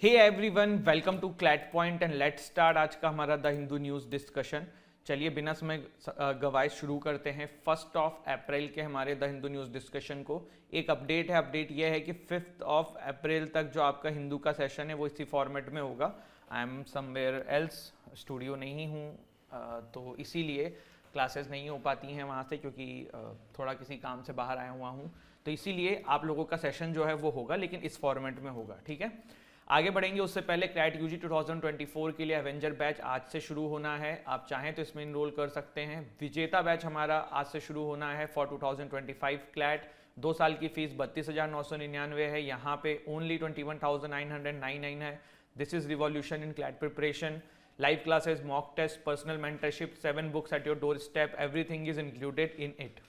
Hey everyone, welcome to CLAT point and let's start आज का हमारा द हिंदू न्यूज़ डिस्कशन। चलिए बिना समय गवाए शुरू करते हैं 1 अप्रैल के हमारे द हिंदू न्यूज़ डिस्कशन को। एक अपडेट है, अपडेट यह है कि 5 अप्रैल तक जो आपका हिंदू का सेशन है वो इसी फॉर्मेट में होगा। I am somewhere else, studio नहीं हूँ, तो इसीलिए क्लासेस नहीं हो पाती हैं वहाँ से, क्योंकि थोड़ा किसी काम से बाहर आया हुआ हूँ। तो इसीलिए आप लोगों का सेशन जो है वो होगा, लेकिन इस फॉर्मेट में होगा। ठीक है, आगे बढ़ेंगे उससे पहले क्लैट यूजी 2024 के लिए एवेंजर बैच आज से शुरू होना है। आप चाहें तो इसमें इनरोल कर सकते हैं। विजेता बैच हमारा आज से शुरू होना है फॉर 2025 क्लैट। 2 साल की फीस 32,999 है। यहाँ पे ओनली 21,999 है। This is revolution in CLAT preparation. Live classes, mock test, personal mentorship, 7 books at your doorstep, everything is included in it.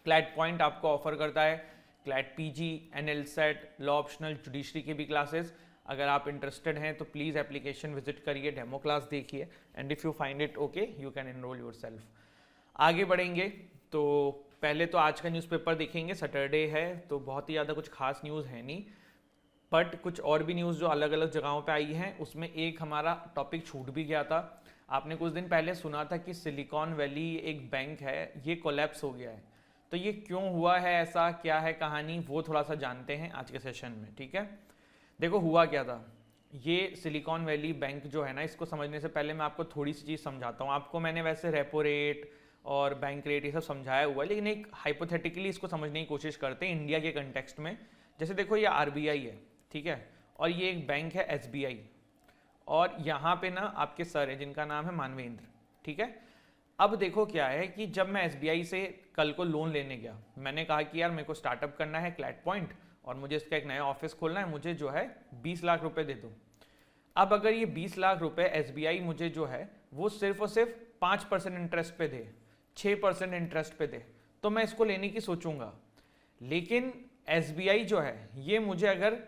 CLAT point आपको ऑफर करता है CLAT PG, NL SET, law optional, judiciary की भी classes. अगर आप interested हैं तो please application visit करिए, डेमो क्लास देखिए, and if you find it okay you can enrol yourself. आगे बढ़ेंगे तो पहले तो आज का न्यूज़पेपर देखेंगे। सैटरडे है तो बहुत ही ज़्यादा कुछ खास न्यूज़ है नहीं, बट कुछ और भी न्यूज़ जो अलग अलग जगहों पे आई हैं उसमें एक हमारा टॉपिक छूट भी गया था। आपने कुछ दिन पहले सुना था कि सिलिकॉन वैली एक बैंक है, ये कोलैप्स हो गया है। तो ये क्यों हुआ है, ऐसा क्या है कहानी, वो थोड़ा सा जानते हैं आज के सेशन में। ठीक है, देखो हुआ क्या था। ये सिलिकॉन वैली बैंक जो है ना, इसको समझने से पहले मैं आपको थोड़ी सी चीज़ समझाता हूँ। आपको मैंने वैसे रेपो रेट और बैंक रेट ये सब समझाया हुआ है, लेकिन एक हाइपोथेटिकली इसको समझने की कोशिश करते हैं इंडिया के कंटेक्स्ट में। जैसे देखो ये आरबीआई है, ठीक है, और ये एक बैंक है एसबीआई, और यहाँ पे ना आपके सर है जिनका नाम है मानवेंद्र। ठीक है, अब देखो क्या है कि जब मैं एसबीआई से कल को लोन लेने गया, मैंने कहा कि यार मेरे को स्टार्टअप करना है क्लैट पॉइंट और मुझे इसका एक नया ऑफिस खोलना है, मुझे जो है 20 लाख रुपए दे दो। अब अगर ये 20 लाख रुपए एसबीआई मुझे जो है वो सिर्फ और सिर्फ 5% इंटरेस्ट पे दे, 6% इंटरेस्ट पे दे, तो मैं इसको लेने की सोचूंगा। लेकिन एसबीआई जो है ये मुझे अगर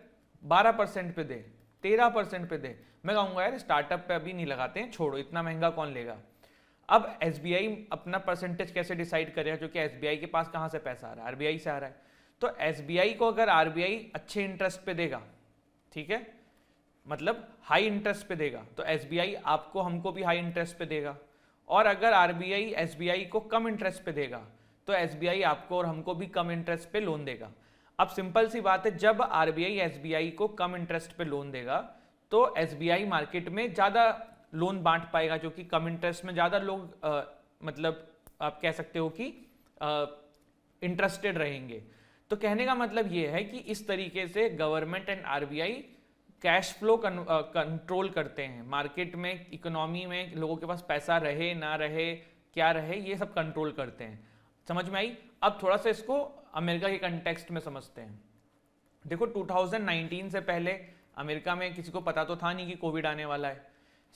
12% पे दे, 13% पे दे, मैं कहूँगा यार स्टार्टअप पे अभी नहीं लगाते हैं, छोड़ो, इतना महंगा कौन लेगा। अब एसबीआई अपना परसेंटेज कैसे डिसाइड करेगा, क्योंकि एसबीआई के पास कहाँ से पैसा आ रहा है, आरबीआई से आ रहा है। तो एसबीआई को अगर आरबीआई अच्छे इंटरेस्ट पे देगा, ठीक है, मतलब हाई इंटरेस्ट पे देगा, तो एसबीआई आपको हमको भी हाई इंटरेस्ट पे देगा। और अगर आरबीआई एसबीआई को कम इंटरेस्ट पे देगा तो एसबीआई आपको और हमको भी कम इंटरेस्ट पे लोन देगा। अब सिंपल सी बात है, जब आरबीआई एसबीआई को कम इंटरेस्ट पे लोन देगा तो एसबीआई मार्केट में ज़्यादा लोन बांट पाएगा, जो कि कम इंटरेस्ट में ज़्यादा लोग मतलब आप कह सकते हो कि इंटरेस्टेड रहेंगे। तो कहने का मतलब ये है कि इस तरीके से government and RBI cash flow control करते हैं मार्केट में, इकोनॉमी में, लोगों के पास पैसा रहे ना रहे, क्या रहे, ये सब कंट्रोल करते हैं। समझ में आई? अब थोड़ा सा इसको अमेरिका के कंटेक्स्ट में समझते हैं। देखो 2019 से पहले अमेरिका में किसी को पता तो था नहीं कि कोविड आने वाला है।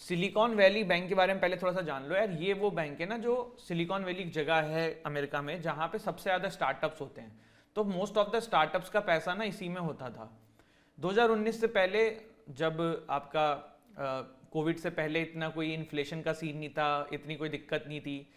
सिलिकॉन वैली बैंक के बारे में पहले थोड़ा सा जान लो यार। ये वो बैंक है ना, जो सिलिकॉन वैली एक जगह है अमेरिका में जहाँ पे सबसे ज़्यादा स्टार्टअप्स होते हैं। तो मोस्ट ऑफ द स्टार्टअप्स का पैसा ना इसी में होता था। 2019 से पहले, जब आपका कोविड से पहले इतना कोई इन्फ्लेशन का सीन नहीं था, इतनी कोई दिक्कत नहीं थी,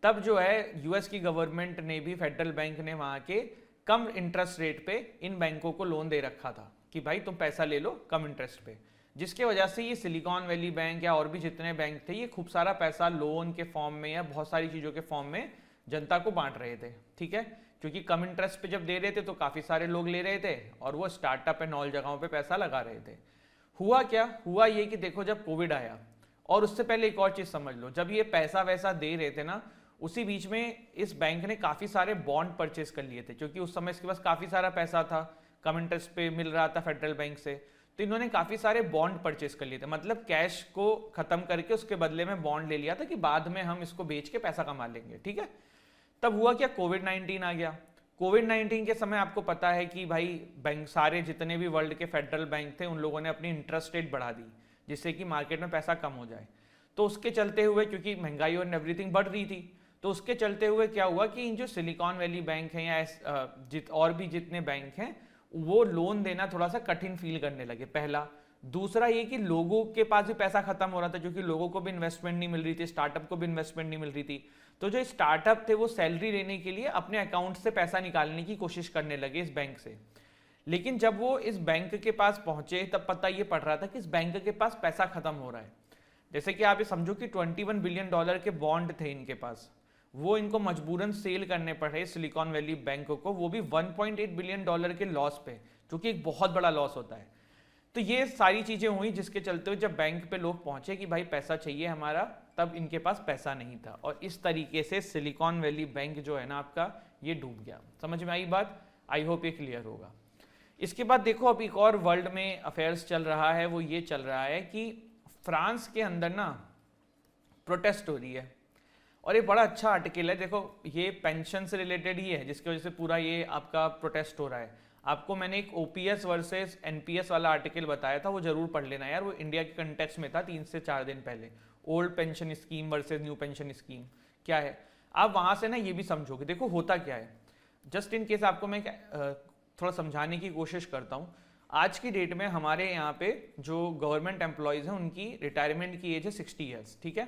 तब जो है यूएस की गवर्नमेंट ने भी, फेडरल बैंक ने वहाँ के कम इंटरेस्ट रेट पे इन बैंकों को लोन दे रखा था कि भाई तुम पैसा ले लो कम इंटरेस्ट पे, जिसके वजह से ये सिलिकॉन वैली बैंक या और भी जितने बैंक थे ये खूब सारा पैसा लोन के फॉर्म में या बहुत सारी चीज़ों के फॉर्म में जनता को बांट रहे थे। ठीक है, क्योंकि कम इंटरेस्ट पे जब दे रहे थे तो काफ़ी सारे लोग ले रहे थे और वो स्टार्टअप एंड ऑल जगहों पे पैसा लगा रहे थे। हुआ क्या, हुआ ये कि देखो जब कोविड आया, और उससे पहले एक और चीज़ समझ लो, जब ये पैसा वैसा दे रहे थे ना, उसी बीच में इस बैंक ने काफ़ी सारे बॉन्ड परचेज कर लिए थे, क्योंकि उस समय इसके पास काफ़ी सारा पैसा था, कम इंटरेस्ट पे मिल रहा था फेडरल बैंक से। तो इन्होंने काफ़ी सारे बॉन्ड परचेस कर लिए थे, मतलब कैश को ख़त्म करके उसके बदले में बॉन्ड ले लिया था कि बाद में हम इसको बेच के पैसा कमा लेंगे। ठीक है, तब हुआ क्या, कोविड-19 आ गया। कोविड-19 के समय आपको पता है कि भाई बैंक, सारे जितने भी वर्ल्ड के फेडरल बैंक थे, उन लोगों ने अपनी इंटरेस्ट रेट बढ़ा दी जिससे कि मार्केट में पैसा कम हो जाए। तो उसके चलते हुए, क्योंकि महंगाई और एवरीथिंग बढ़ रही थी, तो उसके चलते हुए क्या हुआ कि इन जो सिलिकॉन वैली बैंक हैं या और भी जितने बैंक हैं, वो लोन देना थोड़ा सा कठिन फील करने लगे, पहला। दूसरा ये कि लोगों के पास भी पैसा खत्म हो रहा था, क्योंकि लोगों को भी इन्वेस्टमेंट नहीं मिल रही थी, स्टार्टअप को भी इन्वेस्टमेंट नहीं मिल रही थी। तो जो स्टार्टअप थे वो सैलरी लेने के लिए अपने अकाउंट से पैसा निकालने की कोशिश करने लगे इस बैंक से। लेकिन जब वो इस बैंक के पास पहुंचे तब पता ये पड़ रहा था कि इस बैंक के पास पैसा खत्म हो रहा है। जैसे कि आप ये समझो कि $21 बिलियन के बॉन्ड थे इनके पास, वो इनको मजबूरन सेल करने पड़े सिलिकॉन वैली बैंक को, वो भी $1.8 बिलियन के लॉस पे, जो कि एक बहुत बड़ा लॉस होता है। तो ये सारी चीजें हुई जिसके चलते हुए जब बैंक पे लोग पहुंचे कि भाई पैसा चाहिए हमारा, तब इनके पास पैसा नहीं था और इस तरीके से सिलिकॉन वैली बैंक जो है ना आपका, ये डूब गया। समझ में आई बात? आई होप ये क्लियर होगा। इसके बाद देखो अब एक और वर्ल्ड में अफेयर्स चल रहा है, वो ये चल रहा है कि फ्रांस के अंदर ना प्रोटेस्ट हो रही है और ये बड़ा अच्छा आर्टिकल है। देखो ये पेंशन से रिलेटेड ही है जिसकी वजह से पूरा ये आपका प्रोटेस्ट हो रहा है। आपको मैंने एक ओपीएस वर्सेस एनपीएस वाला आर्टिकल बताया था, वो जरूर पढ़ लेना यार, वो इंडिया के कंटेक्स्ट में था 3 से 4 दिन पहले। Old pension scheme versus new pension scheme क्या है, आप वहां से ना ये भी समझोगे। देखो होता क्या है, जस्ट इन केस आपको मैं थोड़ा समझाने की कोशिश करता हूँ। आज की डेट में हमारे यहाँ पे जो गवर्नमेंट एम्प्लॉयज़ हैं उनकी रिटायरमेंट की एज है 60 ईयर्स, ठीक है।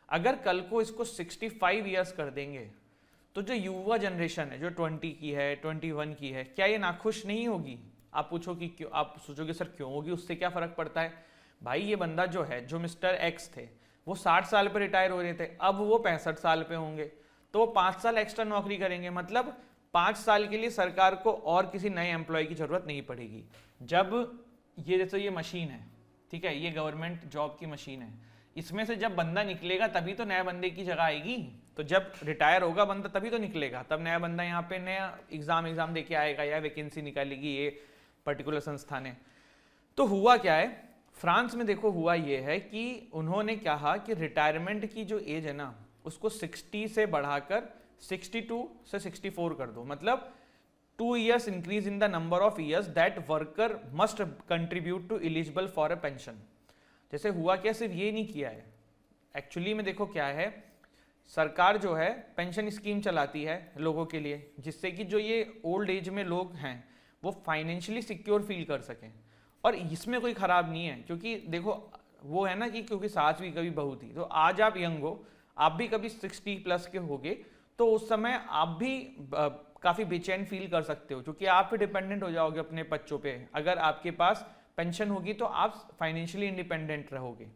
अगर कल को इसको 65 ईयर्स कर देंगे तो जो युवा जनरेशन है जो 20 की है, 21 की है, क्या ये नाखुश नहीं होगी? आप पूछो कि क्यों, आप सोचोगे सर क्यों होगी, उससे क्या फर्क पड़ता है? भाई ये बंदा जो है, जो मिस्टर एक्स थे, वो 60 साल पे रिटायर हो रहे थे, अब वो 65 साल पे होंगे, तो वो 5 साल एक्स्ट्रा नौकरी करेंगे, मतलब 5 साल के लिए सरकार को और किसी नए एम्प्लॉय की जरूरत नहीं पड़ेगी। जब ये जैसे ये मशीन है, ठीक है, ये गवर्नमेंट जॉब की मशीन है, इसमें से जब बंदा निकलेगा तभी तो नया बंदे की जगह आएगी। तो जब रिटायर होगा बंदा तभी तो निकलेगा, तब नया बंदा यहाँ पे नया एग्जाम दे के आएगा या वैकेंसी निकालेगी ये पर्टिकुलर संस्था ने। तो हुआ क्या है फ्रांस में, देखो हुआ ये है कि उन्होंने कहा कि रिटायरमेंट की जो एज है ना उसको 60 से बढ़ाकर 62 से 64 कर दो, मतलब 2 years increase in the number of years that worker must contribute to eligible for a pension. जैसे हुआ क्या, सिर्फ ये नहीं किया है, एक्चुअली में देखो क्या है, सरकार जो है पेंशन स्कीम चलाती है लोगों के लिए, जिससे कि जो ये ओल्ड एज में लोग हैं वो फाइनेंशियली सिक्योर फील कर सकें। और इसमें कोई खराब नहीं है, क्योंकि देखो वो है ना कि क्योंकि सास भी कभी बहू थी, तो आज आप यंग हो, आप भी कभी 60 प्लस के होगे, तो उस समय आप भी काफ़ी बेचैन फील कर सकते हो, क्योंकि आप भी डिपेंडेंट हो जाओगे अपने बच्चों पे। अगर आपके पास पेंशन होगी तो आप फाइनेंशियली इंडिपेंडेंट रहोगे।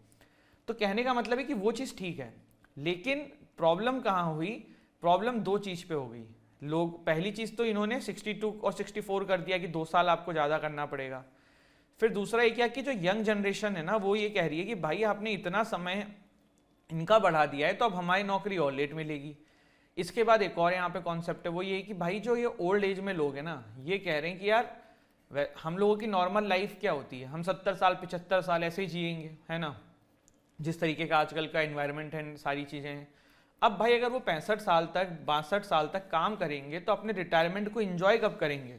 तो कहने का मतलब है कि वो चीज़ ठीक है, लेकिन प्रॉब्लम कहाँ हुई? प्रॉब्लम 2 चीज़ पे हो गई। लोग, पहली चीज़ तो इन्होंने 62 और 64 कर दिया कि 2 साल आपको ज़्यादा करना पड़ेगा। फिर दूसरा ये क्या कि जो यंग जनरेशन है ना वो ये कह रही है कि भाई आपने इतना समय इनका बढ़ा दिया है तो अब हमारी नौकरी और लेट मिलेगी। इसके बाद एक और यहाँ पे कॉन्सेप्ट है, वो ये कि भाई जो ये ओल्ड एज में लोग हैं ना, ये कह रहे हैं कि यार हम लोगों की नॉर्मल लाइफ क्या होती है, हम 70 साल 75 साल ऐसे ही जिएंगे, है ना, जिस तरीके का आजकल का एनवायरनमेंट है, सारी चीज़ें हैं। अब भाई अगर वो 65 साल तक 62 साल तक काम करेंगे तो अपने रिटायरमेंट को एंजॉय कब करेंगे?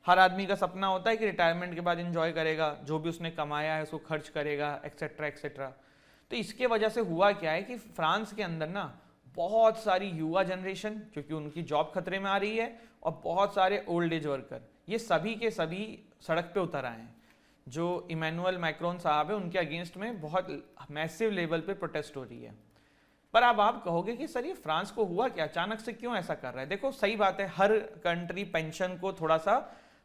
हर आदमी का सपना होता है कि रिटायरमेंट के बाद एंजॉय करेगा, जो भी उसने कमाया है उसको खर्च करेगा, एक्सेट्रा एक्सेट्रा। तो इसके वजह से हुआ क्या है कि फ्रांस के अंदर ना बहुत सारी युवा जनरेशन, क्योंकि उनकी जॉब खतरे में आ रही है, और बहुत सारे ओल्ड एज वर्कर, ये सभी के सभी सड़क पे उतर आए हैं। जो इमैनुअल मैक्रोन साहब है उनके अगेंस्ट में बहुत मैसिव लेवल पे प्रोटेस्ट हो रही है। पर अब आप कहोगे कि सर ये फ्रांस को हुआ क्या, अचानक से क्यों ऐसा कर रहा है? देखो सही बात है, हर कंट्री पेंशन को थोड़ा सा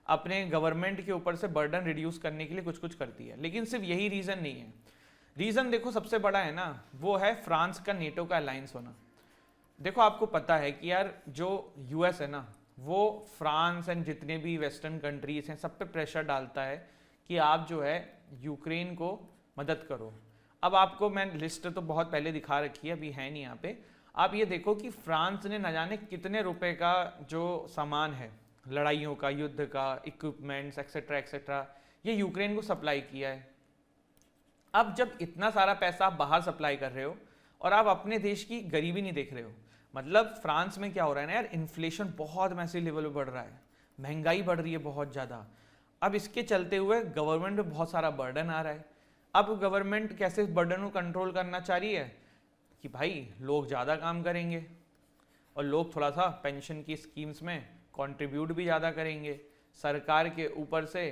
अपने गवर्नमेंट के ऊपर से बर्डन रिड्यूस करने के लिए कुछ कुछ करती है, लेकिन सिर्फ यही रीजन नहीं है। रीजन देखो सबसे बड़ा है ना, वो है फ्रांस का नेटो का अलायंस होना। देखो आपको पता है कि यार जो यूएस है ना, वो फ्रांस एंड जितने भी वेस्टर्न कंट्रीज हैं सब पे प्रेशर डालता है कि आप जो है यूक्रेन को मदद करो। अब आपको मैं लिस्ट तो बहुत पहले दिखा रखी है, अभी है नहीं यहाँ पे। आप ये देखो कि फ्रांस ने न जाने कितने रुपए का जो सामान है लड़ाइयों का, युद्ध का, इक्विपमेंट्स एक्सेट्रा एक्सेट्रा, ये यूक्रेन को सप्लाई किया है। अब जब इतना सारा पैसा आप बाहर सप्लाई कर रहे हो और आप अपने देश की गरीबी नहीं देख रहे हो, मतलब फ्रांस में क्या हो रहा है ना यार, इन्फ्लेशन बहुत मैसिव लेवल पे बढ़ रहा है, महंगाई बढ़ रही है बहुत ज़्यादा। अब इसके चलते हुए गवर्नमेंट पे बहुत सारा बर्डन आ रहा है। अब गवर्नमेंट कैसे इस बर्डन को कंट्रोल करना चाह रही है कि भाई लोग ज़्यादा काम करेंगे और लोग थोड़ा सा पेंशन की स्कीम्स में कंट्रीब्यूट भी ज़्यादा करेंगे, सरकार के ऊपर से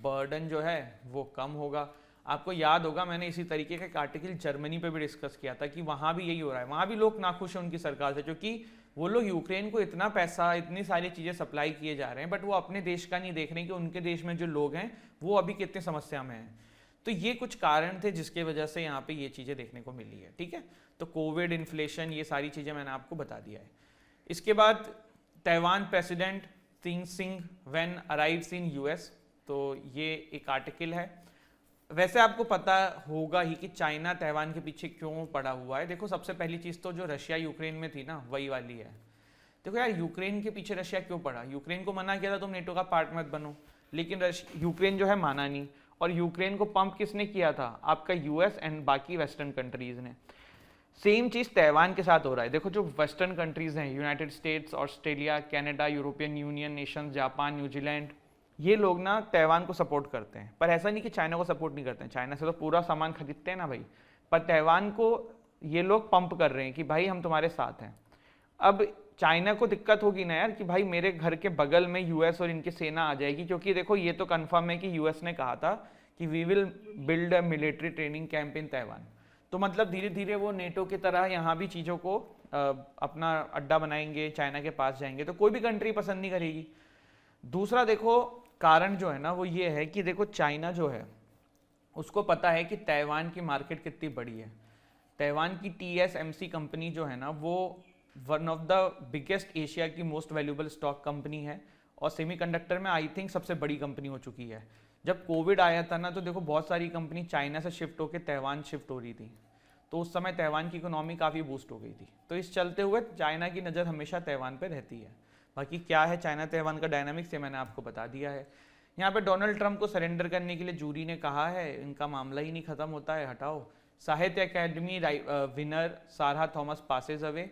बर्डन जो है वो कम होगा। आपको याद होगा मैंने इसी तरीके का एक आर्टिकल जर्मनी पे भी डिस्कस किया था कि वहाँ भी यही हो रहा है, वहाँ भी लोग नाखुश हैं उनकी सरकार से, क्योंकि वो लोग यूक्रेन को इतना पैसा, इतनी सारी चीज़ें सप्लाई किए जा रहे हैं, बट वो अपने देश का नहीं देख रहे कि उनके देश में जो लोग हैं वो अभी कितनी समस्या में हैं। तो ये कुछ कारण थे जिसके वजह से यहाँ पे ये चीज़ें देखने को मिली है, ठीक है। तो कोविड, इन्फ्लेशन, ये सारी चीज़ें मैंने आपको बता दिया है। इसके बाद Taiwan president Ting Sing when arrives in US, तो ये एक आर्टिकल है। वैसे आपको पता होगा ही कि चाइना ताइवान के पीछे क्यों पड़ा हुआ है। देखो, सबसे पहली चीज़ तो जो रशिया यूक्रेन में थी ना, वही वाली है। देखो यार, यूक्रेन के पीछे रशिया क्यों पड़ा? यूक्रेन को मना किया था तुम नेटो का पार्ट मत बनो, लेकिन यूक्रेन जो है माना नहीं। और यूक्रेन को पंप किसने किया था? आपका यूएस एंड बाकी वेस्टर्न कंट्रीज ने। सेम चीज़ ताइवान के साथ हो रहा है। देखो, जो वेस्टर्न कंट्रीज हैं, United states, Australia, Canada, European union Nations, Japan, New Zealand, ये लोग ना ताइवान को सपोर्ट करते हैं। पर ऐसा नहीं कि चाइना को सपोर्ट नहीं करते हैं, चाइना से तो पूरा सामान खरीदते हैं ना भाई। पर ताइवान को ये लोग पंप कर रहे हैं कि भाई हम तुम्हारे साथ हैं। अब चाइना को दिक्कत होगी ना यार कि भाई मेरे घर के बगल में यूएस और इनकी सेना आ जाएगी, क्योंकि देखो ये तो कंफर्म है कि यूएस ने कहा था कि we will build a military training camp in Taiwan. तो मतलब धीरे धीरे वो नेटो की तरह यहाँ भी चीज़ों को अपना अड्डा बनाएंगे, चाइना के पास जाएंगे, तो कोई भी कंट्री पसंद नहीं करेगी। दूसरा देखो, कारण जो है ना वो ये है कि देखो, चाइना जो है उसको पता है कि ताइवान की मार्केट कितनी बड़ी है। ताइवान की TSMC कंपनी जो है ना, वो one of the biggest Asia की मोस्ट वैल्यूएबल स्टॉक कंपनी है, और सेमीकंडक्टर में आई थिंक सबसे बड़ी कंपनी हो चुकी है। जब कोविड आया था ना, तो देखो बहुत सारी कंपनी चाइना से शिफ्ट होकर ताइवान शिफ्ट हो रही थी, तो उस समय ताइवान की इकोनॉमी काफ़ी बूस्ट हो गई थी। तो इस चलते हुए चाइना की नज़र हमेशा ताइवान पर रहती है। बाकी क्या है चाइना ताइवान का डायनामिक्स, ये मैंने आपको बता दिया है। यहाँ पे डोनाल्ड ट्रंप को सरेंडर करने के लिए जूरी ने कहा है, इनका मामला ही नहीं खत्म होता है, हटाओ। साहित्य अकेडमी विनर सारा थॉमस पासेज अवे,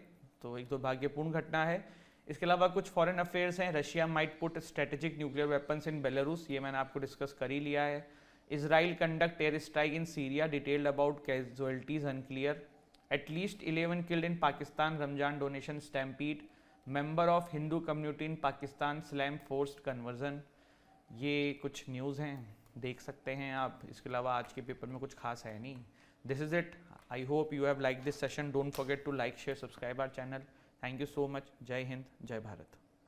तो एक दुर्भाग्यपूर्ण घटना है। इसके अलावा कुछ फॉरेन अफेयर्स हैं। Russia might put strategic nuclear weapons इन बेलारूस, ये मैंने आपको डिस्कस कर ही लिया है। Israel conduct air strike in Syria, detailed about casualties unclear. At least 11 killed in Pakistan Ramzan donation stampede. Member of Hindu community in Pakistan slam forced conversion. ये कुछ news हैं, देख सकते हैं आप। इसके अलावा आज के पेपर में कुछ खास है नहीं। This is it. I hope you have liked this session. Don't forget to like, share, subscribe our channel. Thank you so much. Jai Hind, Jai Bharat.